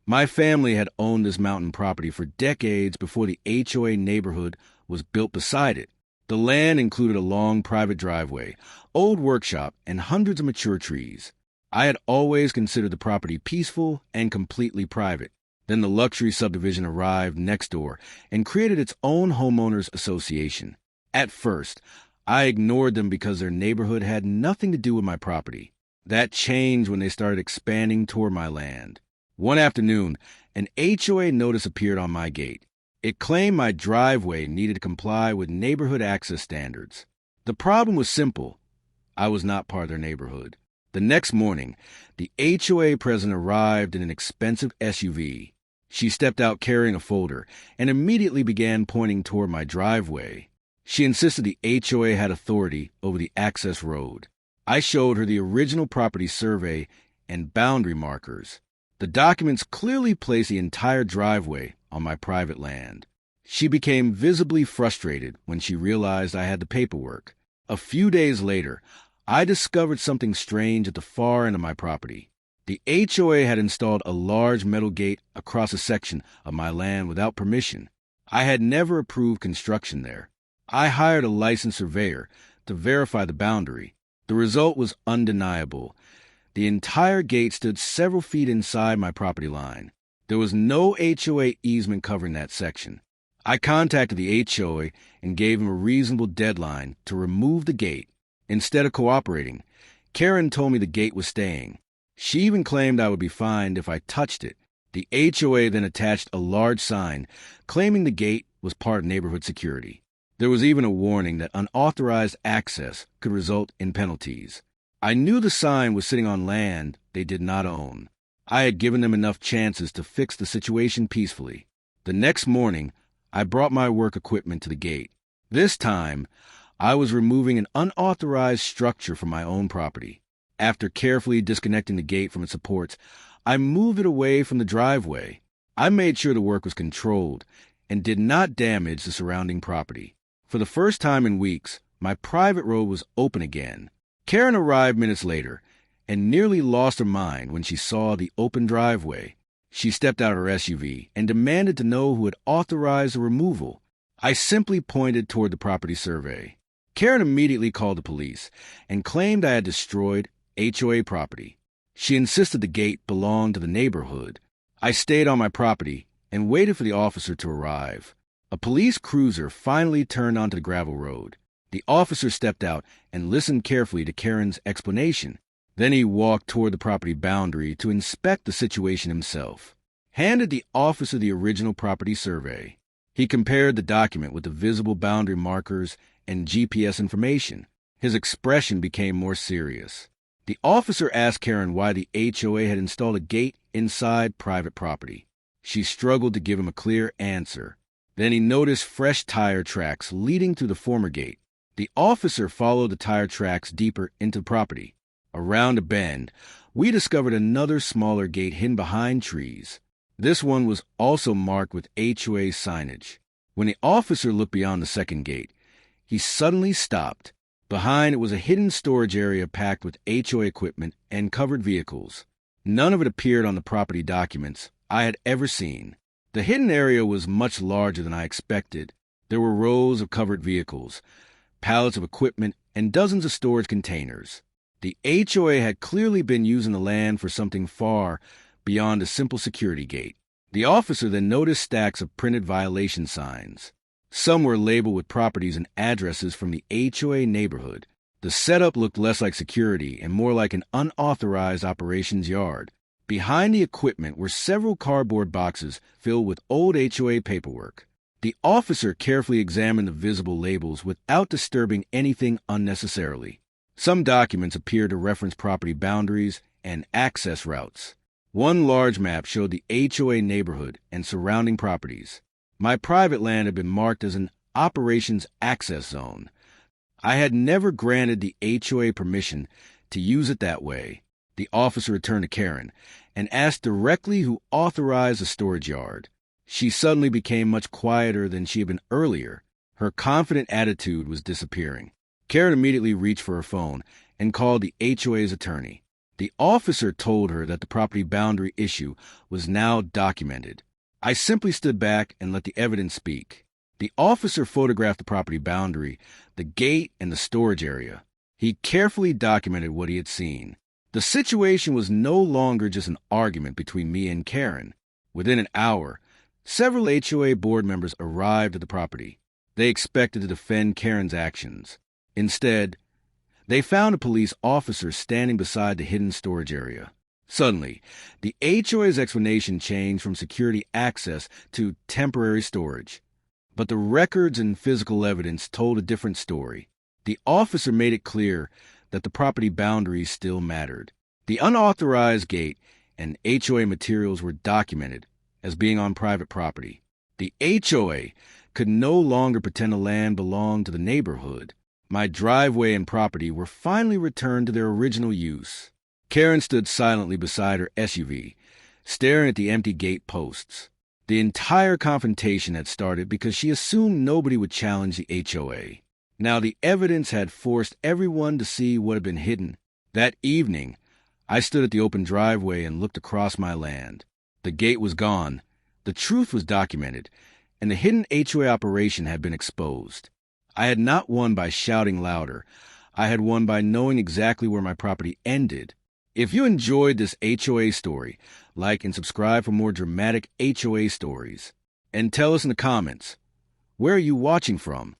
My family had owned this mountain property for decades before the HOA neighborhood was built beside it. The land included a long private driveway, old workshop, and hundreds of mature trees. I had always considered the property peaceful and completely private. Then the luxury subdivision arrived next door and created its own homeowners association. At first, I ignored them because their neighborhood had nothing to do with my property. That changed when they started expanding toward my land. One afternoon, an HOA notice appeared on my gate. It claimed my driveway needed to comply with neighborhood access standards. The problem was simple. I was not part of their neighborhood. The next morning, the HOA president arrived in an expensive SUV. She stepped out carrying a folder and immediately began pointing toward my driveway. She insisted the HOA had authority over the access road. I showed her the original property survey and boundary markers. The documents clearly placed the entire driveway on my private land. She became visibly frustrated when she realized I had the paperwork. A few days later, I discovered something strange at the far end of my property. The HOA had installed a large metal gate across a section of my land without permission. I had never approved construction there. I hired a licensed surveyor to verify the boundary. The result was undeniable. The entire gate stood several feet inside my property line. There was no HOA easement covering that section. I contacted the HOA and gave him a reasonable deadline to remove the gate. Instead of cooperating, Karen told me the gate was staying. She even claimed I would be fined if I touched it. The HOA then attached a large sign claiming the gate was part of neighborhood security. There was even a warning that unauthorized access could result in penalties. I knew the sign was sitting on land they did not own. I had given them enough chances to fix the situation peacefully. The next morning, I brought my work equipment to the gate. This time, I was removing an unauthorized structure from my own property. After carefully disconnecting the gate from its supports, I moved it away from the driveway. I made sure the work was controlled and did not damage the surrounding property. For the first time in weeks, my private road was open again. Karen arrived minutes later and nearly lost her mind when she saw the open driveway. She stepped out of her SUV and demanded to know who had authorized the removal. I simply pointed toward the property survey. Karen immediately called the police and claimed I had destroyed HOA property. She insisted the gate belonged to the neighborhood. I stayed on my property and waited for the officer to arrive. A police cruiser finally turned onto the gravel road. The officer stepped out and listened carefully to Karen's explanation. Then he walked toward the property boundary to inspect the situation himself. Handed the officer the original property survey. He compared the document with the visible boundary markers and GPS information. His expression became more serious. The officer asked Karen why the HOA had installed a gate inside private property. She struggled to give him a clear answer. Then he noticed fresh tire tracks leading to the former gate. The officer followed the tire tracks deeper into the property. Around a bend, we discovered another smaller gate hidden behind trees. This one was also marked with HOA signage. When the officer looked beyond the second gate, he suddenly stopped. Behind it was a hidden storage area packed with HOA equipment and covered vehicles. None of it appeared on the property documents I had ever seen. The hidden area was much larger than I expected. There were rows of covered vehicles, pallets of equipment, and dozens of storage containers. The HOA had clearly been using the land for something far beyond a simple security gate. The officer then noticed stacks of printed violation signs. Some were labeled with properties and addresses from the HOA neighborhood. The setup looked less like security and more like an unauthorized operations yard. Behind the equipment were several cardboard boxes filled with old HOA paperwork. The officer carefully examined the visible labels without disturbing anything unnecessarily. Some documents appeared to reference property boundaries and access routes. One large map showed the HOA neighborhood and surrounding properties. My private land had been marked as an operations access zone. I had never granted the HOA permission to use it that way. The officer returned to Karen and asked directly who authorized the storage yard. She suddenly became much quieter than she had been earlier. Her confident attitude was disappearing. Karen immediately reached for her phone and called the HOA's attorney. The officer told her that the property boundary issue was now documented. I simply stood back and let the evidence speak. The officer photographed the property boundary, the gate, and the storage area. He carefully documented what he had seen. The situation was no longer just an argument between me and Karen. Within an hour, several HOA board members arrived at the property. They expected to defend Karen's actions. Instead, they found a police officer standing beside the hidden storage area. Suddenly, the HOA's explanation changed from security access to temporary storage. But the records and physical evidence told a different story. The officer made it clear that the property boundaries still mattered. The unauthorized gate and HOA materials were documented as being on private property. The HOA could no longer pretend the land belonged to the neighborhood. My driveway and property were finally returned to their original use. Karen stood silently beside her SUV, staring at the empty gate posts. The entire confrontation had started because she assumed nobody would challenge the HOA. Now the evidence had forced everyone to see what had been hidden. That evening, I stood at the open driveway and looked across my land. The gate was gone, the truth was documented, and the hidden HOA operation had been exposed. I had not won by shouting louder. I had won by knowing exactly where my property ended. If you enjoyed this HOA story, like and subscribe for more dramatic HOA stories. And tell us in the comments, where are you watching from?